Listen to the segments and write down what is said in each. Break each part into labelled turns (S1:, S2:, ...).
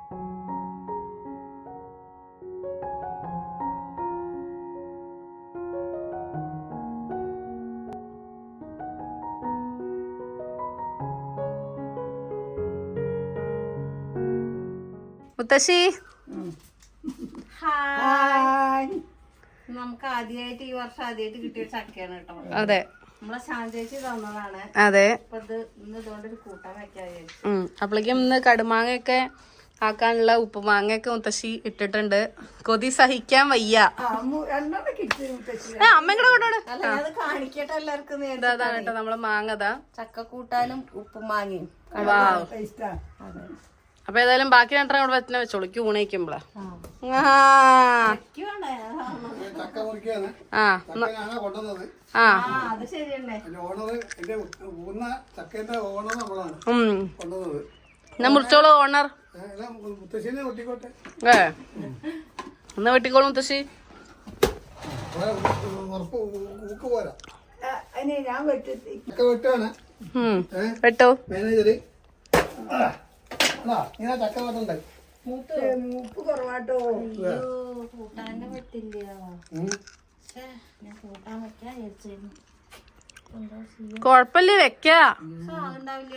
S1: മുത്തശ്ശി
S2: നമുക്ക് ആദ്യമായിട്ട് ഈ വർഷം ആദ്യമായിട്ട് കിട്ടിയ ചക്കയാണ് കേട്ടോ.
S1: അതെ,
S2: നമ്മളെ ശാന്തേച്ചി തന്നതാണ്.
S1: അതെ.
S2: അപ്പൊ ഇത് ഇന്ന് ഇതുകൊണ്ടൊരു കൂട്ടാൻ വെക്കാതെ
S1: അപ്പോഴേക്കും ഇന്ന് കടുമാങ്ങയൊക്കെ ആക്കാനുള്ള ഉപ്പുമാങ്ങയൊക്കെ മുത്തശ്ശി ഇട്ടിട്ടുണ്ട്. കൊതി സഹിക്കാൻ വയ്യ. അമ്മ കൂടെ കൊണ്ടോട്
S2: കാണിക്കട്ടെ എല്ലാവർക്കും.
S1: അതാണ് കേട്ടോ നമ്മളെ മാങ്ങതാ,
S2: ചക്കക്കൂട്ടാനും ഉപ്പുമാങ്ങയും.
S1: അപ്പൊ ഏതായാലും ബാക്കി രണ്ടെണ്ണം കൂടെ വെച്ചിനെ വെച്ചോളൂ ഊണയിക്കുമ്പോളാ. എന്നാ മുറിച്ചോളൂ ഓണർ. എന്നാ വെട്ടിക്കോളൂ മുത്തശ്ശി. വെട്ടോ.
S2: മൂപ്പ് കുറവാട്ടോ. കൂട്ടാന്റെ പറ്റില്ല. ഞാൻ കൂട്ടാൻ വെക്കാൻ വിചാരിച്ചിരുന്നു.
S1: കൊഴപ്പല്ലേ വെക്കാ.
S2: ഉണ്ടാവില്ല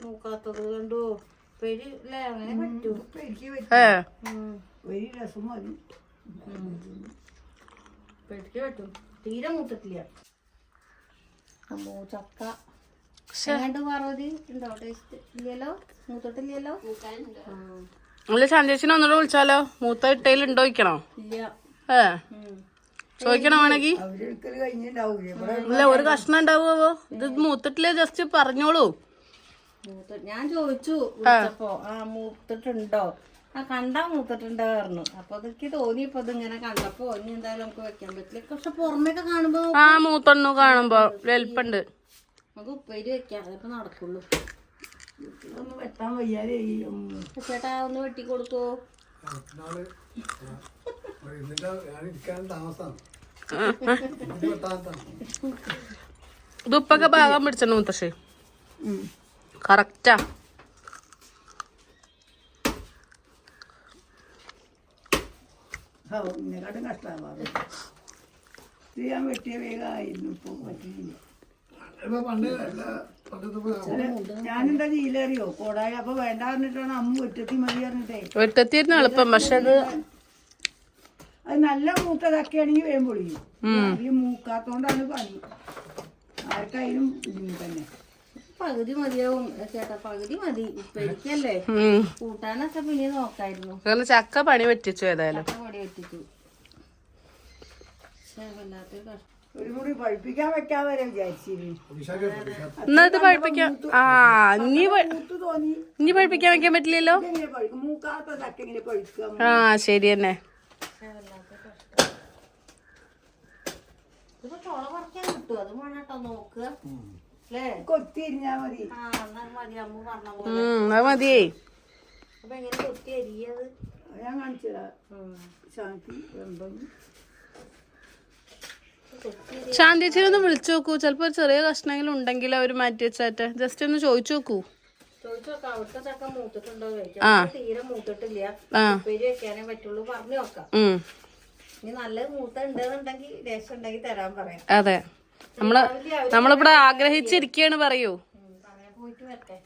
S2: മൂക്കാത്തത് കണ്ടു. പെരില്ലേ അങ്ങനെ പറ്റൂ. പെരിക്ക് പറ്റും. തീരെ മൂത്തിട്ടില്ല. ചക്ക പാർവതി ഉണ്ടോ? ടേസ്റ്റ് ഇല്ലല്ലോ, മൂത്തിട്ടില്ലല്ലോ.
S1: നമ്മള് ചാന്തേച്ചിനെ ഒന്നുകൂടെ വിളിച്ചാലോ? മൂത്ത ഇട്ടയിലുണ്ടോ ചോദിക്കണോ?
S2: ഇല്ല,
S1: ചോദിക്കണോ വേണമെങ്കിൽ? ഇല്ല, ഒരു കഷ്ണം ഉണ്ടാവുമോ? ഇത് മൂത്തിട്ടില്ലേ ജസ്റ്റ് പറഞ്ഞോളൂ.
S2: ഞാൻ ചോദിച്ചു വിളിച്ചപ്പോ മൂത്തിട്ടുണ്ടോ? കണ്ടാ മൂത്തിട്ടുണ്ടോ പറഞ്ഞു. അപ്പൊ അതൊക്കെ തോന്നിയപ്പോ ഇതിങ്ങനെ കണ്ടപ്പോ ഇനി എന്തായാലും നമുക്ക് വെക്കാൻ പറ്റില്ല. പക്ഷെ പുറമേക്കെ കാണുമ്പോ
S1: മൂത്തൊന്നു കാണുമ്പോ വലിപ്പുണ്ട്.
S2: നമുക്ക് ഉപ്പേരി വെക്കാം, അതിപ്പോ നടക്കുള്ളൂ.
S3: വെട്ടാൻ വയ്യാതെ
S2: ചേട്ടാ ഒന്ന് വെട്ടി കൊടുക്കോ?
S1: ഇത് ഉപ്പൊക്കെ ഭാഗം പിടിച്ചു മുത്തശ്ശി, കറക്റ്റാ.
S3: ഇതിനെക്കാട്ടും കഷ്ടമാണ്. ഇത് ഞാൻ വെട്ടിയ വേഗമായിരുന്നു, ഇപ്പൊ പറ്റില്ല. ഞാനെന്താ ചെയ്യില്ലറിയോ? കോടായ അപ്പൊ വേണ്ട പറഞ്ഞിട്ടാണ് അമ്മ ഒറ്റത്തി മതി പറഞ്ഞിട്ടേ.
S1: ഒറ്റത്തിരുന്ന് എളുപ്പം, പക്ഷെ അത്
S3: നല്ല മൂത്തതൊക്കെയാണെങ്കിൽ വേഗം പൊളിയും. ഈ മൂക്കാത്തോണ്ടാണ് പണി. ആർക്കായാലും ബുദ്ധിമുട്ട് തന്നെ.
S2: പകുതി മതിയാവും ചേട്ടാ, പകുതി മതി ഉപ്പേരിക്കല്ലേ. കൂട്ടാനൊക്കെ പിന്നെ നോക്കായിരുന്നു.
S1: ചക്ക പണി പറ്റിച്ചു, ഏതായാലും
S2: പണി പറ്റിച്ചു. വല്ലാത്തൊരു കഷ്ടം.
S3: ഒരു മുറി പഴുപ്പിക്കാൻ വെക്കാൻ വരെ വിചാരിച്ചിരുന്നു.
S1: എന്നിട്ട് പഴുപ്പിക്കാം.
S3: തോന്നി
S1: ഇനി പഴുപ്പിക്കാൻ വെക്കാൻ പറ്റില്ലല്ലോ.
S3: മൂക്കാത്ത ചക്ക ഇങ്ങനെ പഴുക്കുക.
S1: ശരി തന്നെ.
S2: ഇപ്പൊ ചുള പറിക്കാൻ കിട്ടും, അത് വേണട്ടോ നോക്കുക.
S3: കൊത്തിരിഞ്ഞാ മതി.
S2: മതി അമ്മ പറഞ്ഞ പോലെ.
S1: മതിയേ.
S2: അപ്പൊ എങ്ങനെ കൊത്തി അരിയത്
S3: ഞാൻ കാണിച്ചതാ. ശാന്തി
S1: ശാന്തിച്ചൊന്ന് വിളിച്ചു നോക്കൂ. ചിലപ്പോ ഒരു ചെറിയ കഷ്ണമെങ്കിലും ഉണ്ടെങ്കിൽ അവര് മാറ്റി വെച്ചാട്ടെ. ജസ്റ്റ് ഒന്ന് ചോദിച്ചു നോക്കൂ.
S2: ചോദിച്ചോക്കാം അവിടുത്തെ ചക്ക മൂത്തിട്ടുണ്ടോ ചോദിക്കാം. തീരെ മൂത്തിട്ടില്ല, ഉപ്പേരി വെക്കാനേ പറ്റുള്ളൂ പറഞ്ഞു നോക്കാം. ഇനി നല്ല മൂത്ത ഉണ്ടെന്നുണ്ടെങ്കിൽ രസം ഉണ്ടെങ്കിൽ തരാൻ പറയാം.
S1: അതെ, നമ്മളിവിടെ ആഗ്രഹിച്ചിരിക്കാണ് പറയൂ.
S2: പോയിട്ട് വരട്ടെ,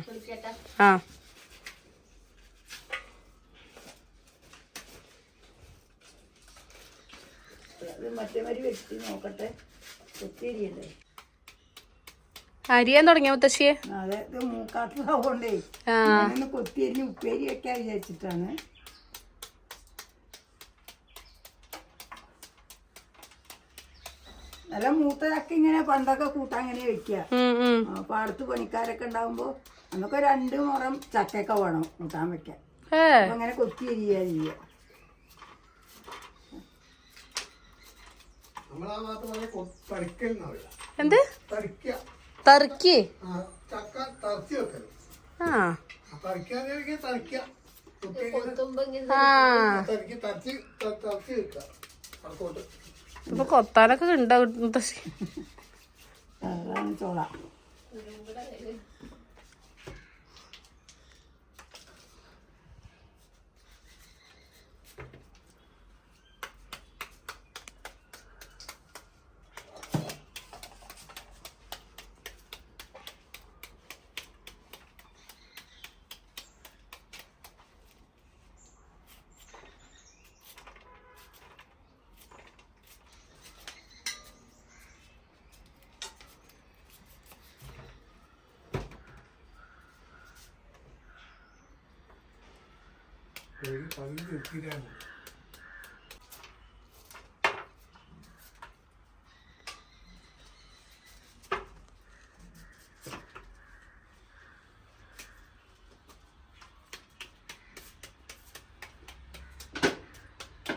S2: വിളിക്കട്ടെ.
S3: മറ്റേ മരി വെട്ടി നോക്കട്ടെ. കൊത്തിരിയല്ലേ
S1: അരിയാൻ തുടങ്ങിയ മുത്തശ്ശിയെ.
S3: അതെ, ഇത് മൂക്കാത്തതാവോണ്ടേ കൊത്തിയരിഞ്ഞ് ഉപ്പേരി വെക്കാൻ വിചാരിച്ചിട്ടാണ്. നല്ല മൂത്തതൊക്കെ ഇങ്ങനെ പണ്ടൊക്കെ കൂട്ടാൻ ഇങ്ങനെ വെക്കുക. പാടത്ത് പണിക്കാരൊക്കെ ഉണ്ടാവുമ്പോ നമുക്ക് 2 മുറം ചക്കയൊക്കെ വേണം കൂട്ടാൻ വെക്കാൻ. അങ്ങനെ കൊത്തിയരിയാ ചെയ്യുക.
S1: എന്ത് തറുക്കി? ഇപ്പൊ കൊത്താനൊക്കെ ഉണ്ടാവും മുത്തശ്ശി.
S3: ചോള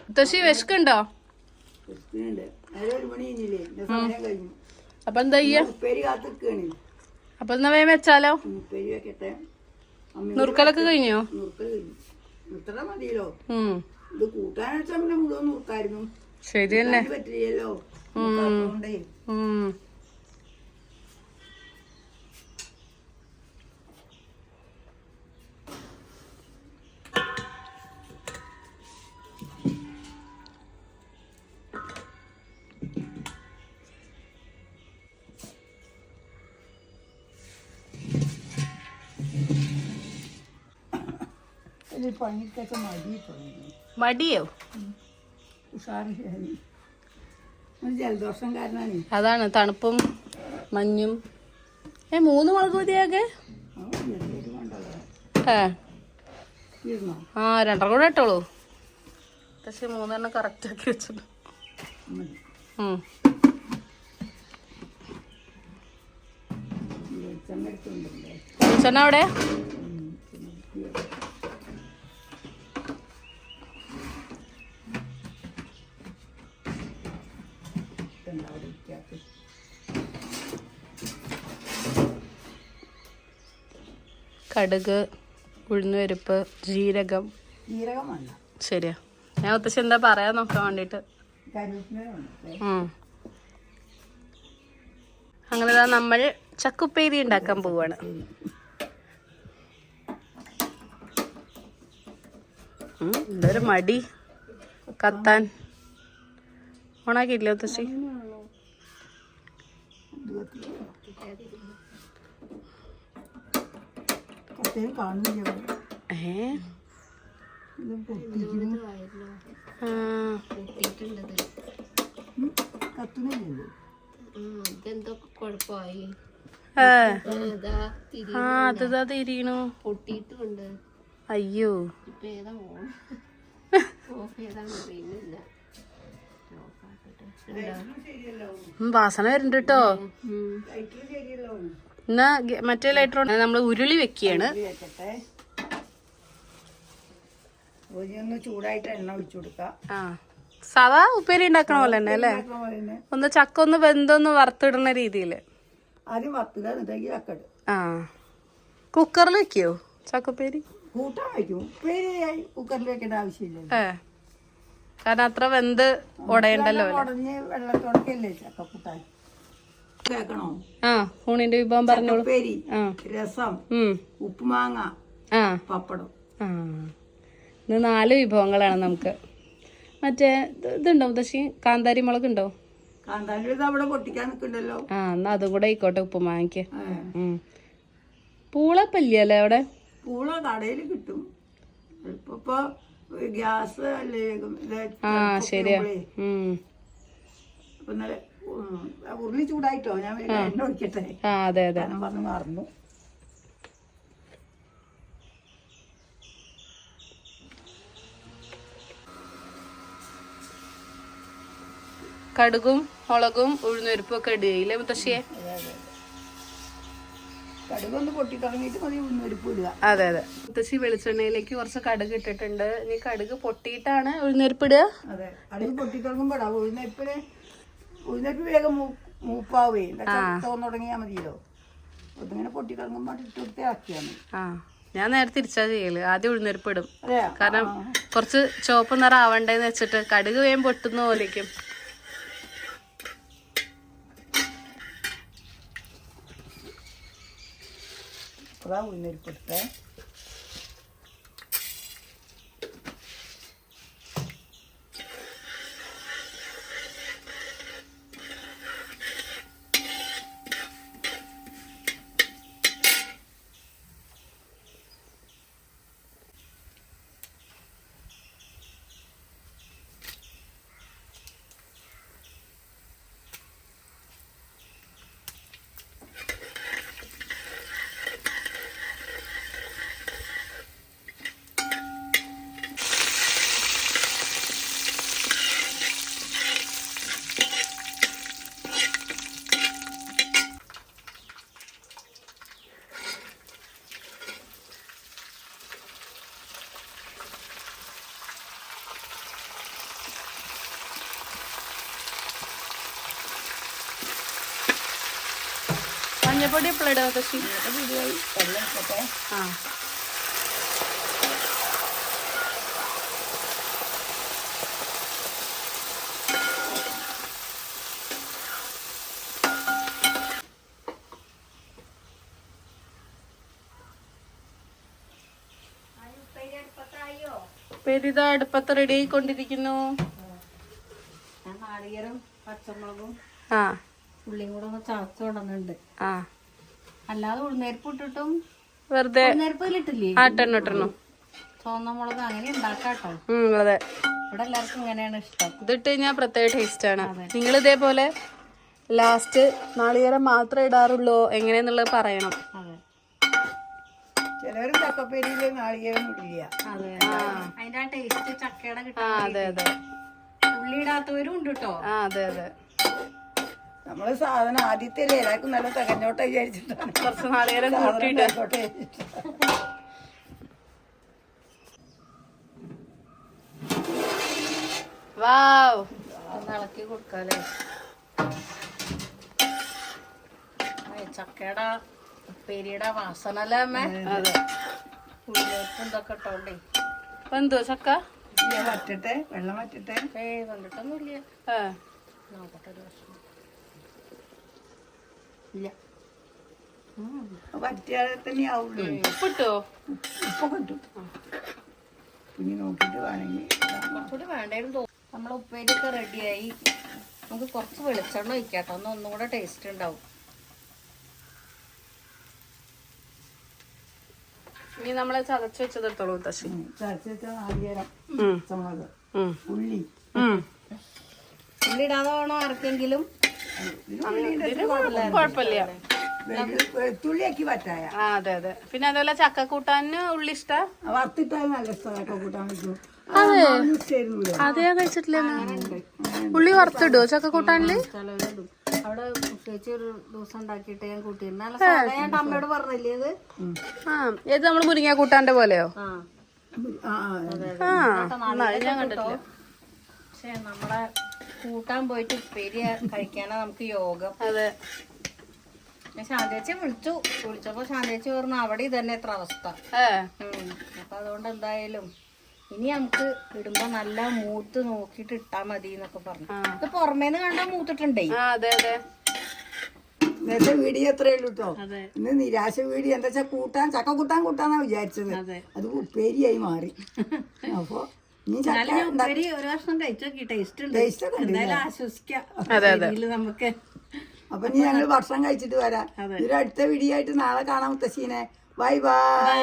S1: മുത്തശ്ശി വിശക്കുണ്ടോ?
S3: ഒരു മണി കഴിഞ്ഞില്ലേ, എന്റെ സമയം കഴിഞ്ഞു.
S1: അപ്പൊ എന്താ ചെയ്യാ?
S3: ഉപ്പേരി കാത്തിക്കാണ്.
S1: അപ്പൊ എന്നാ വേഗം വെച്ചാലോ?
S3: ഉപ്പേരി വെക്കട്ടെ.
S1: നുറുക്കലൊക്കെ കഴിഞ്ഞോ?
S3: നുറുക്കൽ കഴിഞ്ഞു. ഇത്ര മതിയല്ലോ. ഇത് കൂട്ടാന്ന് വെച്ചാൽ പിന്നെ മുഴുവൻ നുറുക്കായിരുന്നു.
S1: ശരി തന്നെ.
S3: പറ്റില്ലല്ലോ. പണിക്കൊക്കെ
S1: മടിയോ?
S3: ഉഷാറ് ജലദോഷം കാരണമാണ്.
S1: അതാണ് തണുപ്പും മഞ്ഞും. 3 മുളക് മതിയാകെ? ആ 2 കൂടെ ഇട്ടോളൂ. പക്ഷെ 3 കറക്റ്റ് ആക്കി വെച്ചിട്ട്. വെളിച്ചെണ്ണ അവിടെ? കടുക്, ഉഴുന്നുപരിപ്പ്, ജീരകം. ശരിയാ, ഞാൻ ഒത്തിരി എന്താ പറയാൻ നോക്കാൻ വേണ്ടിട്ട്. അങ്ങനെ നമ്മൾ ചക്കുപ്പേരി ഉണ്ടാക്കാൻ പോവാണ്. ഇതൊരു മടി കത്താൻ. ഓണാക്കിയില്ലേ ഒത്തിരി? തിരിയണു. അയ്യോ, വാസന വരുന്നുണ്ട് കേട്ടോ. എന്നാ മറ്റേ ലൈറ്റർ നമ്മൾ ഉരുളി വെക്കുകയാണ്.
S3: ചൂടായിട്ട് എണ്ണ ഒഴിച്ചു കൊടുക്കാം.
S1: സാധാ ഉപ്പേരി ഉണ്ടാക്കണ പോലെ തന്നെ അല്ലേ? ഒന്ന് ചക്ക ഒന്ന് വെന്തൊന്ന് വറുത്തിടുന്ന രീതിയില്.
S3: ആദ്യം വറുത്തിട.
S1: ആ, കുക്കറിൽ വെക്കോ ചക്കുപ്പേരി?
S3: കൂട്ടാൻ വയ്ക്കും. ഉപ്പേരി കുക്കറിൽ വെക്കേണ്ട ആവശ്യമില്ല.
S1: കാരണം അത്ര വെന്ത് ഉടയണ്ടല്ലോ.
S3: ഉടഞ്ഞ് വെള്ളത്തോടക്കല്ലേ ചക്കക്കൂട്ടാൻ. കേക്കണോ?
S1: ഊണിന്റെ വിഭവം പറഞ്ഞോളൂ.
S3: ഉപ്പേരി, രസം, ഉപ്പുമാങ്ങ, പപ്പടം.
S1: ഇത് 4 വിഭവങ്ങളാണ് നമുക്ക്. മറ്റേ ഇതുണ്ടോ മുത്തശ്ശി? കാന്താരി മുളക് ഉണ്ടോ?
S3: കാന്താരി അവിടെ പൊട്ടിക്കാൻ നിൽക്കണ്ടല്ലോ.
S1: എന്നാ അതും കൂടെ ആയിക്കോട്ടെ ഉപ്പുമാങ്ങക്ക്. പൂളപ്പല്ലേ അവിടെ?
S3: പൂള കടയിൽ കിട്ടും. ഇപ്പൊ ഗ്യാസ് അല്ലേ?
S1: ശരിയാ.
S3: ഉരുളി ചൂടായിട്ടോ? ഞാൻ എണ്ണ ഒഴിക്കട്ടെ.
S1: അതെ അതെ,
S3: പറഞ്ഞു മറന്നു.
S1: കടുകും മുളകും ഉഴുന്നുപരിപ്പും ഒക്കെ ഇടുകയില്ലേ മുത്തശ്ശിയെ?
S3: കടുകൊന്ന് പൊട്ടി തുടങ്ങിയിട്ട് മതി ഉഴുന്നുപരിപ്പ് ഇടുക.
S1: അതെ അതെ. മുത്തശ്ശി വെളിച്ചെണ്ണയിലേക്ക് കുറച്ച് കടുക് ഇട്ടിട്ടുണ്ട്. ഇനി കടുക് പൊട്ടിയിട്ടാണ് ഉഴുന്നുപരിപ്പ് ഇടുക.
S3: അതെ, കടുക് പൊട്ടി തുടങ്ങുമ്പോഴാ ഉഴുന്നുപരിപ്പ് വേഗം മൂപ്പാവേ. തോന്നു തുടങ്ങിയാൽ മതിയല്ലോ. അതിങ്ങനെ പൊട്ടി തുടങ്ങുമ്പോ ഇട്ട് കൊടുത്തേ ആക്കിയാണ്.
S1: ഞാൻ നേരെ തിരിച്ചാ ചെയ്യല്. ആദ്യം ഉഴുന്നുപരിപ്പ് ഇടും. കാരണം കുറച്ച് ചുവപ്പ് നിറം ആവണ്ടേന്ന് വെച്ചിട്ട്. കടുക് വേഗം പൊട്ടുന്ന പോലേക്കും.
S3: ഉഴുന്നുപരിപ്പ് ഇട്ടേ.
S1: മഞ്ഞപ്പൊടി എപ്പോഴാ മുത്തശ്ശി?
S3: വെള്ളം ഇട്ടേ.
S1: ആ പെരിത അടുപ്പത്ത് റെഡി ആയിക്കൊണ്ടിരിക്കുന്നു.
S2: ഞാൻ നാളികേരം പച്ചമുളകും
S1: ആ
S2: ഉള്ളിയും കൂടെ ഒന്ന് ചതച്ച് കൊണ്ടുവന്നുണ്ട്.
S1: ആ
S2: അല്ലാതെ ഉഴുന്നേരിപ്പ് ഇട്ടിട്ടും
S1: വെറുതെ
S2: ഉഴുന്നേരിപ്പിലിട്ടില്ലേ
S1: ആട്ടെണ്ണു.
S2: ചുവന്ന മുളക് അങ്ങനെ ഉണ്ടാക്കാട്ടോ.
S1: അതെ,
S2: ഇവിടെ എല്ലാവർക്കും ഇങ്ങനെയാണ് ഇഷ്ടം.
S1: ഇതിട്ട് കഴിഞ്ഞാൽ പ്രത്യേക ടേസ്റ്റ് ആണ്. നിങ്ങൾ ഇതേപോലെ ലാസ്റ്റ് നാളികേരം മാത്രമേ ഇടാറുള്ളൂ എങ്ങനെയാന്നുള്ളത് പറയണം.
S2: അതെ
S3: ചിലവര് ചക്കപ്പേരിയില് നാളികേരം ഇടില്ല.
S2: അതെ അതിന്റെ ആ ടേസ്റ്റ് ചക്കയുടെ
S1: ആ
S2: കിട്ടാൻ
S1: അതെ അതെ
S2: ഉള്ളി ഇടാത്തവരും ഉണ്ട് കേട്ടോ.
S1: ആ അതെ അതെ.
S3: നമ്മള് സാധനം ആദ്യത്തെ എല്ലാവർക്കും നല്ല തികഞ്ഞോട്ടെ വിചാരിച്ചിട്ടാണ്
S1: കുറച്ച് നാളികേരം കൂട്ടിയിട്ട്
S3: ആയിക്കോട്ടെ വിചാരിച്ചിട്ടാണ്.
S1: വാവ്.
S2: ഒന്ന് ഇളക്കി കൊടുക്കാല്ലേ. ചക്കയുടെ ഉപ്പേരിയുടെ വാസന അല്ലേ അമ്മേ?
S1: അതെ.
S2: ഉള്ളിലേക്കും ഇതൊക്കെ ഇട്ടോണ്ടേ.
S1: എന്തോ ചക്ക
S3: വറ്റട്ടെ, വെള്ളം വറ്റട്ടെ.
S2: കണ്ടിട്ടൊന്നുമില്ല.
S1: ആ
S2: നോക്കട്ടെ ഒരു വർഷം
S3: ഇല്ല, വറ്റിയാതെ തന്നെ ആവുള്ളൂ.
S1: ഉപ്പിട്ടോ?
S3: ഉപ്പ് കിട്ടും. കുഞ്ഞ് നോക്കിട്ട് വേണമെങ്കിൽ
S2: കുറച്ചുകൂടി വേണ്ടേലും തോന്നും. നമ്മളെ ഉപ്പേരിയൊക്കെ റെഡിയായി. നമുക്ക് കുറച്ച് വെളിച്ചെണ്ണ ഒഴിക്കാട്ടോ, ഒന്നും കൂടെ ടേസ്റ്റ് ഉണ്ടാവും.
S1: ഇനി നമ്മളെ ചതച്ച് വെച്ചതെടുത്തോളൂ മുത്തശ്ശി.
S3: ചതച്ച നാളികേരം, പച്ചമുളക്, ഉള്ളി.
S2: ഉള്ളി ഇടാതെ വേണോ ആർക്കെങ്കിലും?
S1: കുഴപ്പമില്ല.
S3: വെളുത്തുള്ളിയാക്കി വറ്റായ.
S1: ആ അതെ അതെ. പിന്നെ അതുപോലെ ചക്ക കൂട്ടാന് ഉള്ളി ഇഷ്ടാ?
S3: വറുത്തിട്ടാൽ നല്ല ഇഷ്ടമൊക്കെ കൂട്ടാൻ പറ്റും.
S1: അത് ഞാൻ കഴിച്ചിട്ടില്ല. ഉള്ളി വറുത്തിടുവോ ചക്ക കൂട്ടാനില്?
S2: ചിലവരിടും. അവിടെ ചേച്ചി ഒരു ദിവസം ഉണ്ടാക്കിയിട്ട് ഞാൻ കൂട്ടിയിരുന്നു. നല്ല സാധാ ഞാൻ അമ്മയോട് പറഞ്ഞില്ലേ ഇത്?
S1: ആ ഏത് നമ്മള് മുരിങ്ങ കൂട്ടാന്റെ പോലെയോ?
S2: ആ
S1: ഞാൻ കണ്ടിട്ടില്ല.
S2: പക്ഷെ നമ്മളെ കൂട്ടാൻ പോയിട്ട് ഉപ്പേരി കഴിക്കാനാ നമുക്ക് യോഗം.
S1: അതെ.
S2: ഞാൻ ശാന്തേച്ചിയെ വിളിച്ചപ്പോ ശാന്തേച്ചി പറഞ്ഞു അവിടെ ഇതന്നെ എത്ര അവസ്ഥ. അപ്പൊ അതുകൊണ്ട് എന്തായാലും ഇനി നമുക്ക് ഇടുമ്പോ നല്ല മൂത്ത് നോക്കിട്ട് ഇട്ടാ മതി എന്നൊക്കെ പറഞ്ഞു. ഇത് പുറമേന്ന് കണ്ടാ മൂത്തിട്ടുണ്ടേ.
S1: അതെ അതെ.
S3: ഇന്നത്തെ വീഡിയോ എത്രയേ ഉള്ളൂ കേട്ടോ. ഇന്ന് നിരാശ വീഡിയോ എന്താ വെച്ചാൽ കൂട്ടാൻ ചക്ക കൂട്ടാന്നാ വിചാരിച്ചത്. അത് ഉപ്പേരിയായി മാറി. അപ്പൊ
S2: ഉപ്പേരി ഒരു കഷ്ണം കഴിച്ചോക്കി ടേസ്റ്റ് ഉണ്ട്. എന്തായാലും ആശ്വസിക്കാം നമുക്ക്.
S3: അപ്പൊ ഇനി ഞങ്ങൾ ഭക്ഷണം കഴിച്ചിട്ട് വരാം. ഒരു അടുത്ത വീഡിയോ ആയിട്ട് നാളെ കാണാം മുത്തശ്ശീനെ. Bye bye.